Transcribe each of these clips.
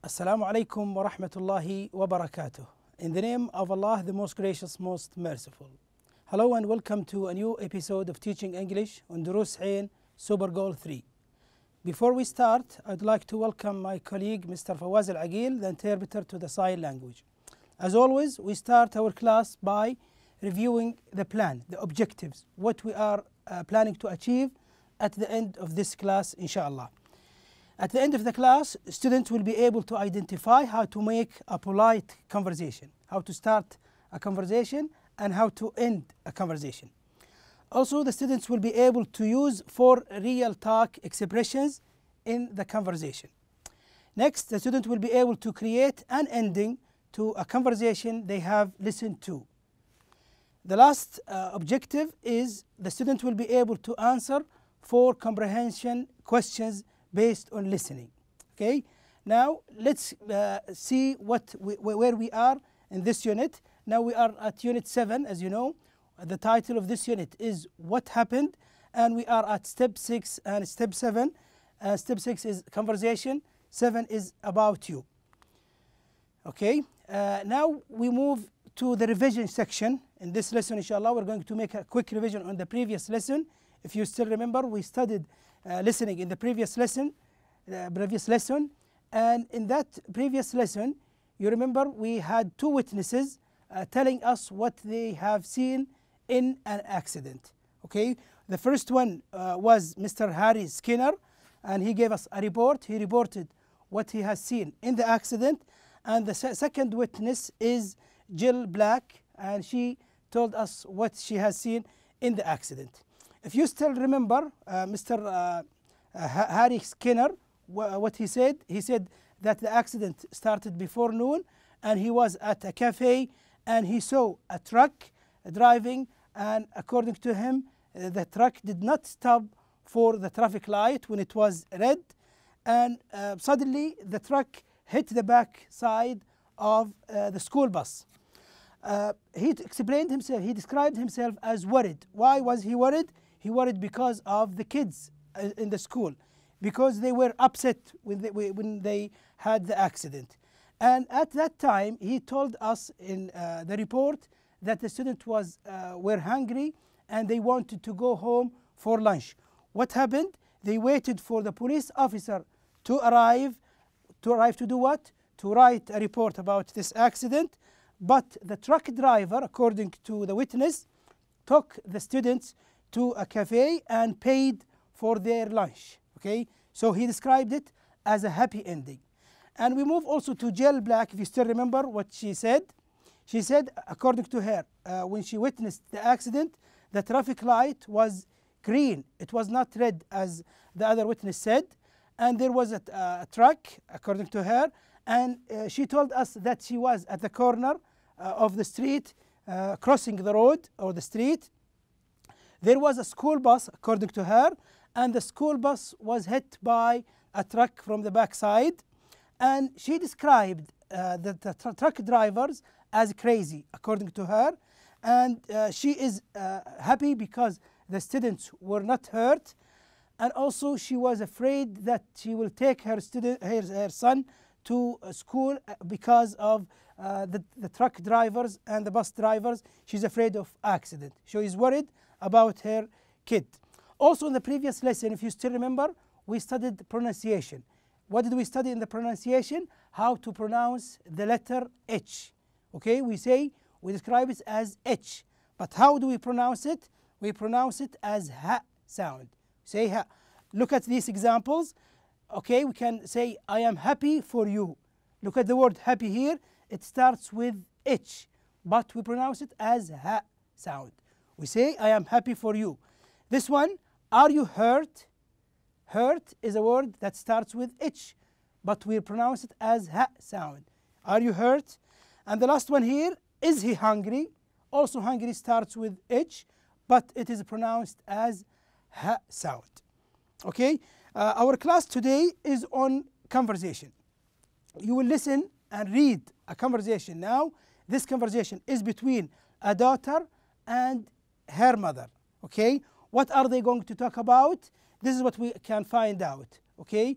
Assalamu alaikum wa rahmatullahi wa barakatuh. In the name of Allah, the most gracious, most merciful. Hello and welcome to a new episode of Teaching English on Dروس Super Goal 3. Before we start, I'd like to welcome my colleague Mr. Fawaz Al-Aqil, the interpreter to the sign language. As always, we start our class by reviewing the plan, the objectives, what we are planning to achieve at the end of this class, inshallah. At the end of the class, students will be able to identify how to make a polite conversation, how to start a conversation and how to end a conversation. Also, the students will be able to use 4 real talk expressions in the conversation. Next, the student will be able to create an ending to a conversation they have listened to. The last objective is the student will be able to answer 4 comprehension questions based on listening. Okay, now let's see where we are in this unit. Now we are at unit 7, as you know. The title of this unit is What Happened, and we are at step 6 and step 7. Step 6 is conversation, 7 is about you. Okay, now we move to the revision section. In this lesson, inshallah, we're going to make a quick revision on the previous lesson. If you still remember, we studied listening in the previous lesson, and in that previous lesson, you remember we had 2 witnesses telling us what they have seen in an accident. Okay, the first one was Mr. Harry Skinner, and he gave us a report. He reported what he has seen in the accident, and the second witness is Jill Black, and she told us what she has seen in the accident. If you still remember Mr. Harry Skinner, what he said that the accident started before noon, and he was at a cafe and he saw a truck driving, and according to him, the truck did not stop for the traffic light when it was red, and suddenly the truck hit the back side of the school bus. He explained himself, he described himself as worried. Why was he worried? He worried because of the kids in the school, because they were upset when they had the accident. And at that time, he told us in the report that the students were hungry and they wanted to go home for lunch. What happened? They waited for the police officer to arrive to do what? To write a report about this accident. But the truck driver, according to the witness, took the students to a cafe and paid for their lunch. Okay, so he described it as a happy ending. And we move also to Jill Black. If you still remember what she said, according to her, when she witnessed the accident, the traffic light was green. It was not red as the other witness said, and there was a truck, according to her, and she told us that she was at the corner of the street, crossing the road or the street. There was a school bus, according to her, and the school bus was hit by a truck from the backside. And she described the truck drivers as crazy, according to her. And she is happy because the students were not hurt. And also she was afraid that she will take her son to school because of the truck drivers and the bus drivers. She's afraid of accident. She is worried about her kid. Also in the previous lesson, if you still remember, we studied pronunciation. What did we study in the pronunciation? How to pronounce the letter H. Okay, we describe it as H. But how do we pronounce it? We pronounce it as ha sound. Say ha. Look at these examples. Okay, we can say, I am happy for you. Look at the word happy here. It starts with H, but we pronounce it as ha sound. We say, I am happy for you. This one, are you hurt? Hurt is a word that starts with H, but we pronounce it as ha sound. Are you hurt? And the last one here, is he hungry? Also hungry starts with H, but it is pronounced as ha sound. Okay, our class today is on conversation. You will listen and read a conversation now. This conversation is between a daughter and her mother. Okay, what are they going to talk about? This is what we can find out. Okay,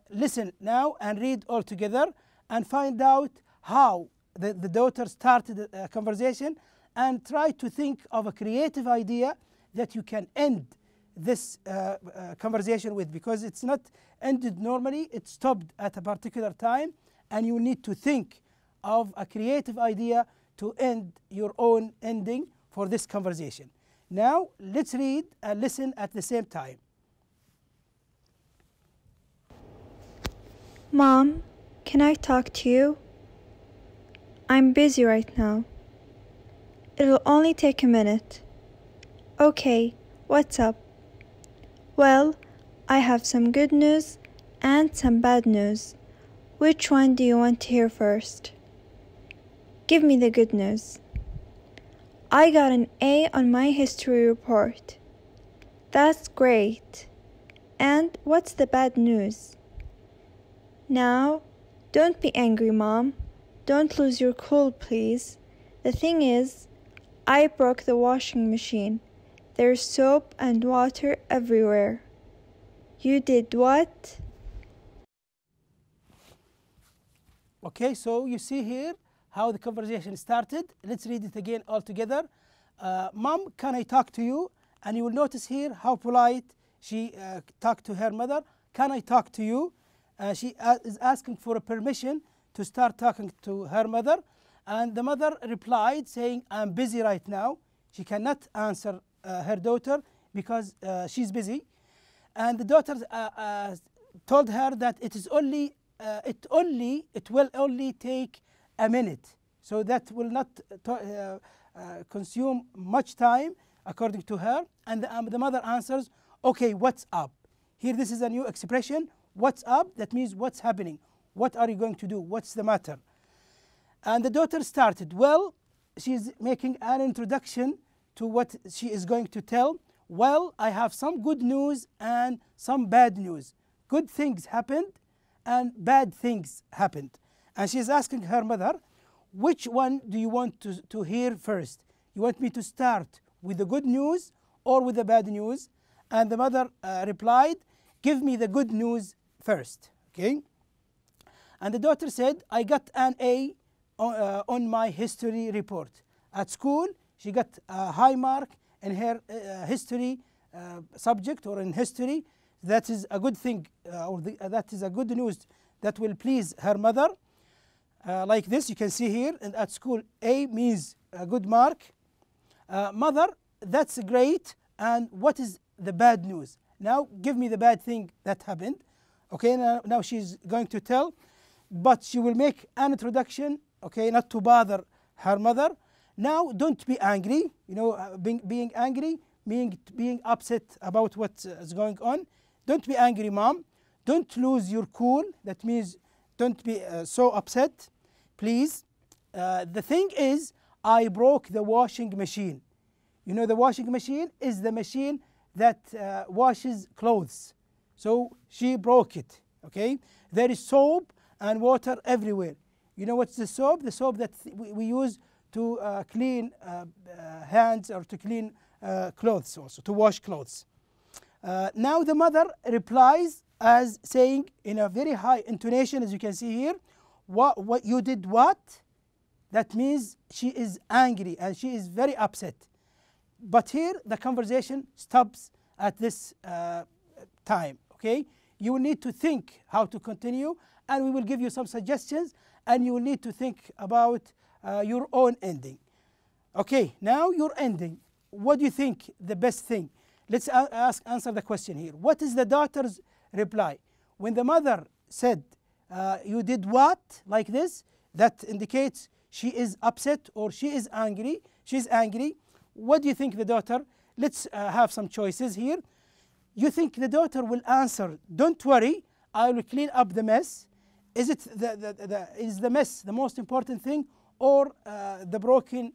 Listen now and read all together and find out how the daughter started a conversation, and try to think of a creative idea that you can end this conversation with, because it's not ended normally, it stopped at a particular time, and you need to think of a creative idea to end your own ending for this conversation. Now let's read and listen at the same time. Mom, can I talk to you? I'm busy right now. It'll only take a minute. Okay, what's up? Well, I have some good news and some bad news. Which one do you want to hear first? Give me the good news. I got an A on my history report. That's great. And what's the bad news? Now, don't be angry, Mom. Don't lose your cool, please. The thing is, I broke the washing machine. There's soap and water everywhere. You did what? Okay, so you see here how the conversation started. Let's read it again all together. Mom, can I talk to you? And you will notice here how polite she talked to her mother. Can I talk to you? She is asking for a permission to start talking to her mother. And the mother replied saying, I'm busy right now. She cannot answer her daughter because she's busy. And the daughter told her that it will only take a minute. So that will not consume much time according to her. And the mother answers, okay, what's up? Here this is a new expression. What's up? That means what's happening? What are you going to do? What's the matter? And the daughter started. Well, she's making an introduction to what she is going to tell. Well, I have some good news and some bad news. Good things happened and bad things happened. And she's asking her mother, which one do you want to hear first? You want me to start with the good news or with the bad news? And the mother replied, give me the good news first. Okay. And the daughter said, I got an A on my history report. At school, she got a high mark in her history subject or in history. That is a good thing, that is a good news that will please her mother. Like this, you can see here, and at school, A means a good mark. Mother, that's great. And what is the bad news? Now, give me the bad thing that happened. Okay, now she's going to tell, but she will make an introduction, okay, not to bother her mother. Now, don't be angry. You know, being angry, being upset about what is going on. Don't be angry, Mom. Don't lose your cool. That means don't be so upset, please. The thing is, I broke the washing machine. You know, the washing machine is the machine that washes clothes. So she broke it, okay? There is soap and water everywhere. You know what's the soap? The soap that we use to clean hands or to clean clothes also, to wash clothes. Now the mother replies as saying in a very high intonation, as you can see here, what you did what? That means she is angry and she is very upset. But here the conversation stops at this time, okay? You will need to think how to continue, and we will give you some suggestions, and you will need to think about your own ending. Okay, now your ending. What do you think the best thing? Let's answer the question here. What is the daughter's reply? When the mother said, you did what? Like this, that indicates she is upset or she is angry. She's angry. What do you think the daughter? Let's have some choices here. You think the daughter will answer, don't worry, I will clean up the mess. Is it is the mess the most important thing, or the broken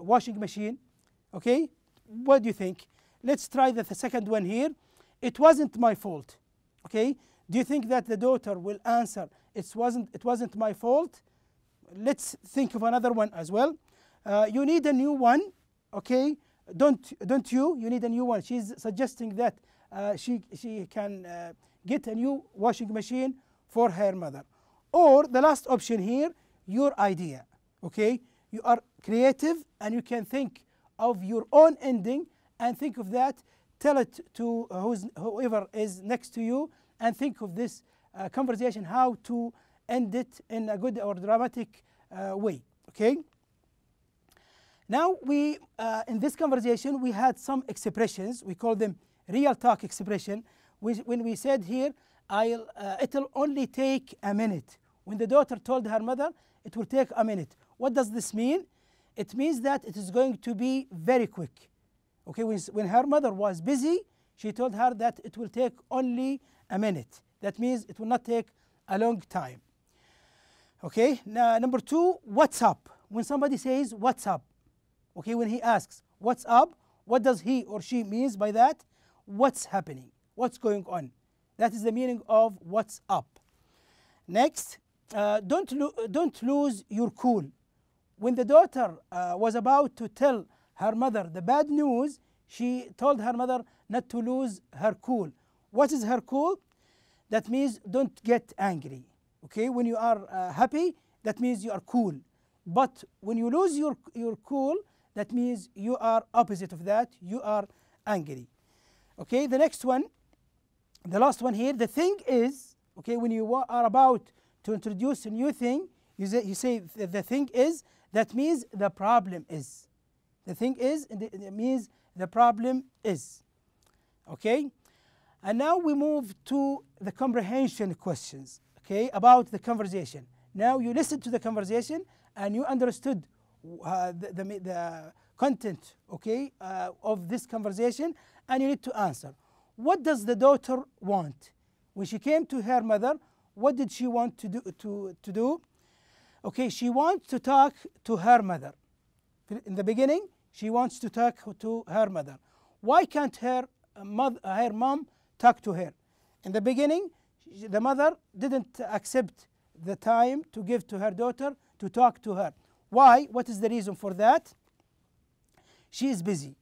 washing machine? Okay, what do you think? Let's try the second one here. It wasn't my fault. Okay, do you think that the daughter will answer, it wasn't my fault? Let's think of another one as well. You need a new one. Okay, don't you? You need a new one. She's suggesting that she can get a new washing machine for her mother. Or the last option here, your idea. Okay, you are creative and you can think of your own ending and think of that. Tell it to whoever is next to you and think of this conversation, how to end it in a good or dramatic way. Okay. Now we in this conversation we had some expressions. We call them real talk expression. When we said here, it'll only take a minute. When the daughter told her mother, it will take a minute. What does this mean? It means that it is going to be very quick. Okay, when her mother was busy, she told her that it will take only a minute. That means it will not take a long time. Okay, now number 2, what's up? When somebody says what's up, okay, when he asks what's up, what does he or she means by that? What's happening? What's going on? That is the meaning of what's up. Next, don't lose your cool. When the daughter was about to tell her mother the bad news, she told her mother not to lose her cool. What is her cool? That means don't get angry. Okay, when you are happy, that means you are cool. But when you lose your cool, that means you are opposite of that, you are angry. Okay, the next one, the last one here, the thing is, okay, when you are about to introduce a new thing, you say the thing is, that means the problem is. The thing is, it means the problem is. Okay, and now we move to the comprehension questions, okay, about the conversation. Now you listen to the conversation and you understood the content, okay, of this conversation, and you need to answer. What does the daughter want? When she came to her mother, what did she want to do? Okay, she wants to talk to her mother. In the beginning, she wants to talk to her mother. Why can't her mom talk to her? In the beginning, the mother didn't accept the time to give to her daughter to talk to her. Why? What is the reason for that? She is busy.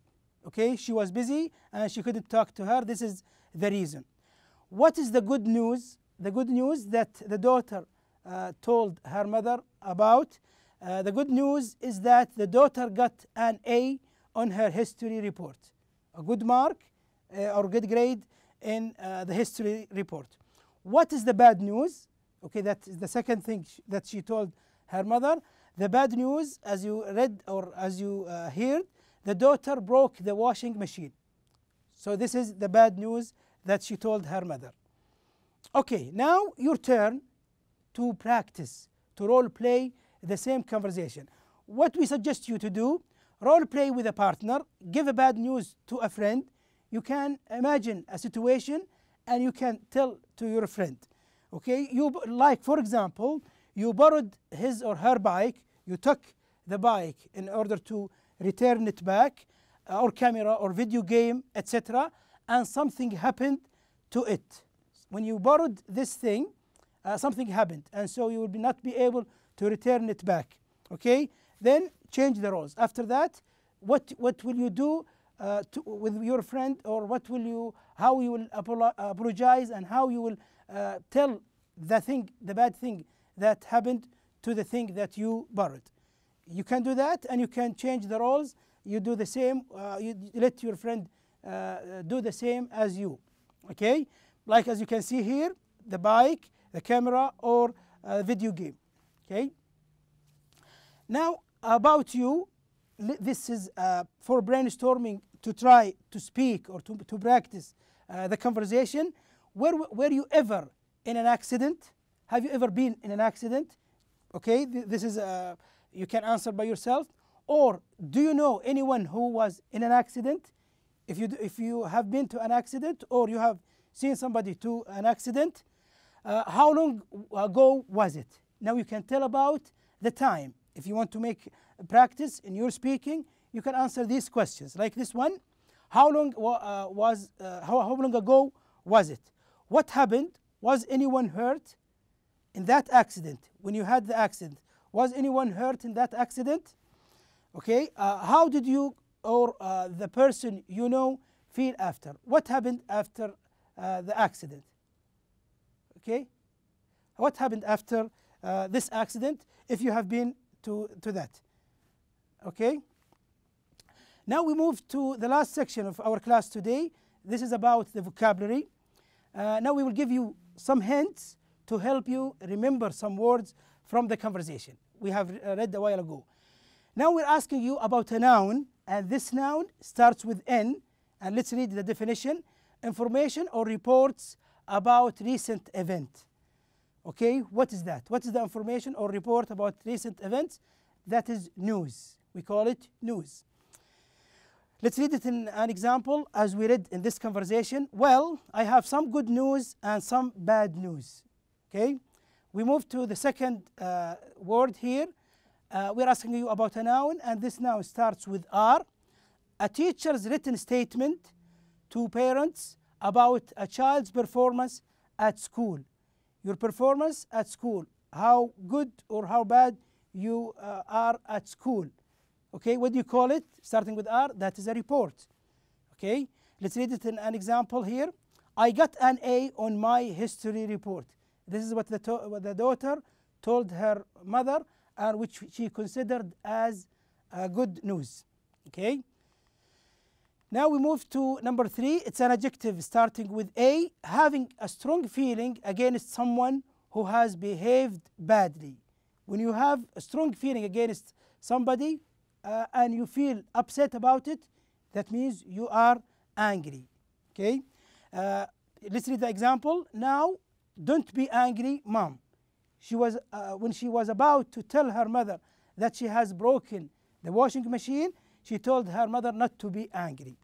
Okay, she was busy and she couldn't talk to her. This is the reason. What is the good news? The good news that the daughter told her mother about. The good news is that the daughter got an A on her history report, a good mark or good grade in the history report. What is the bad news? Okay, that is the second thing that she told her mother. The bad news, as you read or as you heard, the daughter broke the washing machine. So this is the bad news that she told her mother. Okay, now your turn to practice, to role play the same conversation. What we suggest you to do, role play with a partner, give a bad news to a friend. You can imagine a situation and you can tell to your friend. Okay, like for example, you borrowed his or her bike, you took the bike in order to return it back, or camera or video game, etc., and something happened to it. When you borrowed this thing, something happened, and so you will not be able to return it back. Okay, then change the roles. After that, what will you do with your friend, or how you will apologize, and how you will tell the bad thing that happened to the thing that you borrowed. You can do that, and you can change the roles. You do the same. You let your friend do the same as you. Okay, like as you can see here, the bike, the camera, or video game. Okay. Now about you, this is for brainstorming, to try to speak or to practice the conversation. Were you ever in an accident? Have you ever been in an accident? Okay, this is you can answer by yourself. Or do you know anyone who was in an accident? If you have been to an accident, or you have seen somebody to an accident, how long ago was it? Now you can tell about the time. If you want to make practice in your speaking, you can answer these questions, like this one. How long ago was it? What happened? Was anyone hurt in that accident? When you had the accident, was anyone hurt in that accident? Okay, how did you or the person you know feel after? What happened after the accident? Okay, what happened after this accident if you have been to that? Okay, now we move to the last section of our class today. This is about the vocabulary. Now we will give you some hints to help you remember some words from the conversation we have read a while ago. Now we're asking you about a noun, and this noun starts with N, and let's read the definition: information or reports about recent event. Okay, what is that? What is the information or report about recent events? That is news. We call it news. Let's read it in an example as we read in this conversation. Well, I have some good news and some bad news. Okay, we move to the second word here. We're asking you about a noun, and this noun starts with R. A teacher's written statement to parents about a child's performance at school. Your performance at school, how good or how bad you are at school. Okay, what do you call it? Starting with R, that is a report. Okay, let's read it in an example here. I got an A on my history report. This is what the daughter told her mother, and which she considered as good news. Okay, now we move to number 3. It's an adjective starting with A, having a strong feeling against someone who has behaved badly. When you have a strong feeling against somebody and you feel upset about it, that means you are angry. Okay, let's read the example. Now, don't be angry, Mom. She was when she was about to tell her mother that she has broken the washing machine, she told her mother not to be angry.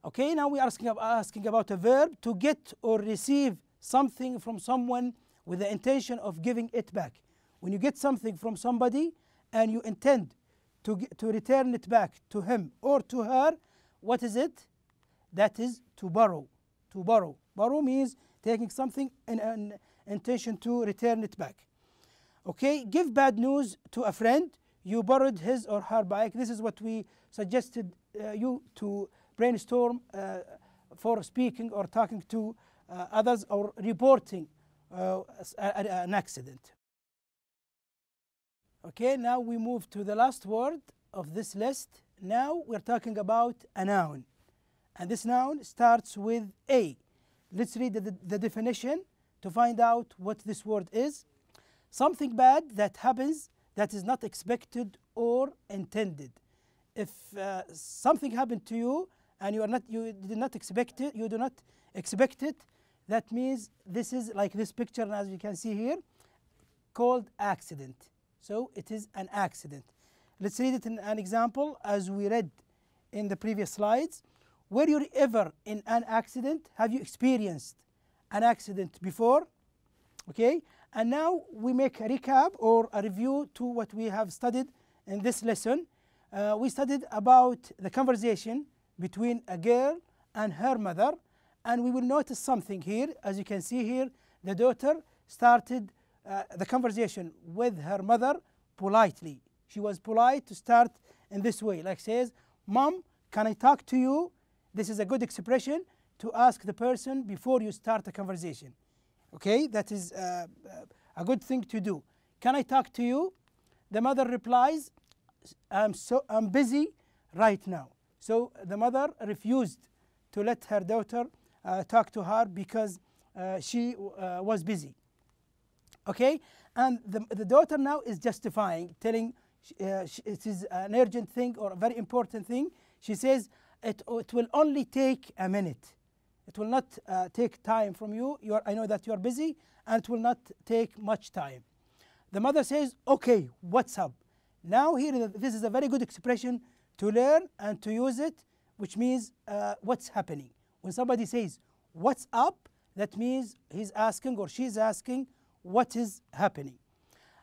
Okay, now we are asking about a verb: to get or receive something from someone with the intention of giving it back. When you get something from somebody and you intend to return it back to him or to her, what is it? That is to borrow. To borrow. Borrow means taking something in an intention to return it back. Okay, give bad news to a friend. You borrowed his or her bike. This is what we suggested you to brainstorm for speaking or talking to others or reporting an accident. Okay, now we move to the last word of this list. Now we're talking about a noun, and this noun starts with A. Let's read the definition to find out what this word is. Something bad that happens that is not expected or intended. If something happened to you and you did not expect it, that means this is like this picture, as you can see here, called accident. So it is an accident. Let's read it in an example as we read in the previous slides. Were you ever in an accident? Have you experienced an accident before? Okay, and now we make a recap or a review to what we have studied in this lesson. We studied about the conversation between a girl and her mother, and we will notice something here. As you can see here, the daughter started the conversation with her mother politely. She was polite to start in this way, like says, Mom, can I talk to you? This is a good expression to ask the person before you start a conversation. Okay, that is a good thing to do. Can I talk to you? The mother replies, I'm busy right now. So the mother refused to let her daughter talk to her because she was busy. Okay, and the daughter now is justifying, telling it is an urgent thing or a very important thing. She says it will only take a minute. It will not take time from you. I know that you are busy, and it will not take much time. The mother says, okay, what's up? Now here, this is a very good expression to learn and to use it, which means what's happening. When somebody says, what's up? That means he's asking or she's asking what is happening.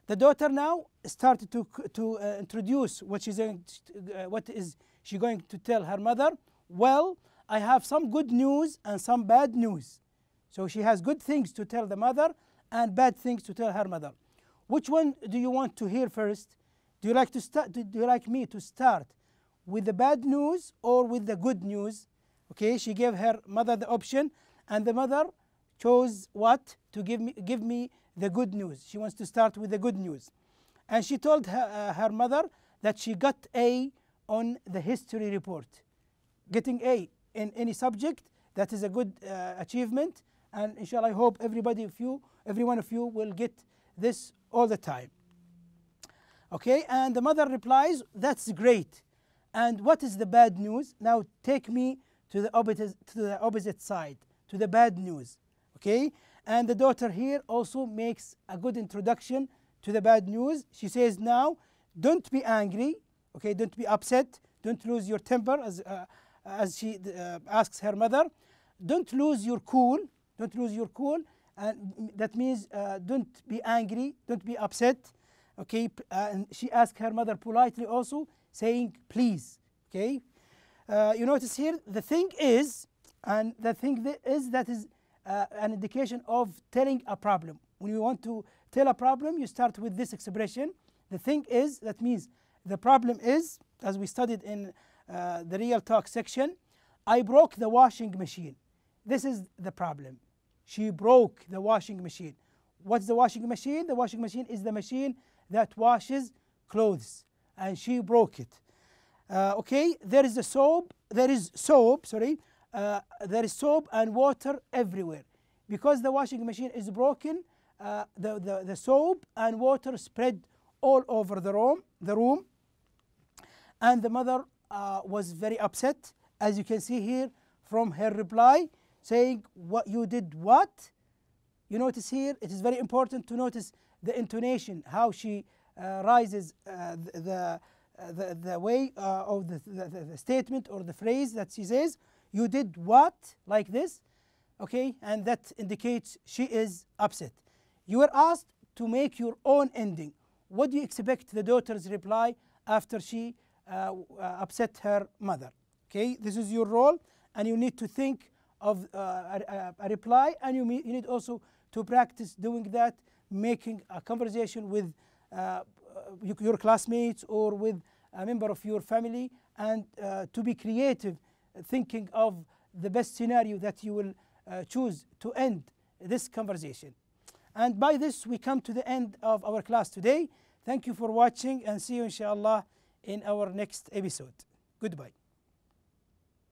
The daughter now started to introduce what is she going to tell her mother. Well, I have some good news and some bad news. So she has good things to tell the mother and bad things to tell her mother. Which one do you want to hear first? Do you like to start? Do you like me to start with the bad news or with the good news? Okay, she gave her mother the option, and the mother chose what? To give me the good news. She wants to start with the good news. And she told her mother that she got A on the history report. Getting A in any subject, that is a good achievement. And inshallah, I hope every one of you will get this all the time. Okay, and the mother replies, that's great. And what is the bad news? Now take me to the opposite side, to the bad news. Okay, and the daughter here also makes a good introduction to the bad news. She says, now don't be angry, okay, don't be upset, don't lose your temper, as she asks her mother. Don't lose your cool, and that means don't be angry, don't be upset. Okay, and she asks her mother politely also, saying please. Okay, you notice here the thing is, and the thing that is an indication of telling a problem. When you want to tell a problem, you start with this expression. The thing is, that means the problem is, as we studied in the real talk section, I broke the washing machine. This is the problem. She broke the washing machine. What's the washing machine? The washing machine is the machine that washes clothes, and she broke it. Okay, there is soap and water everywhere. Because the washing machine is broken, the soap and water spread all over the room. And the mother was very upset, as you can see here from her reply, saying, what you did what? You notice here, it is very important to notice the intonation, how she rises the way of the statement or the phrase that she says. You did what? Like this. Okay, and that indicates she is upset. You were asked to make your own ending. What do you expect the daughter's reply after she upset her mother? Okay, this is your role, and you need to think of a reply, and you need also to practice doing that, making a conversation with your classmates or with a member of your family, and to be creative, thinking of the best scenario that you will choose to end this conversation. And by this we come to the end of our class today. Thank you for watching, and see you inshallah in our next episode. Goodbye.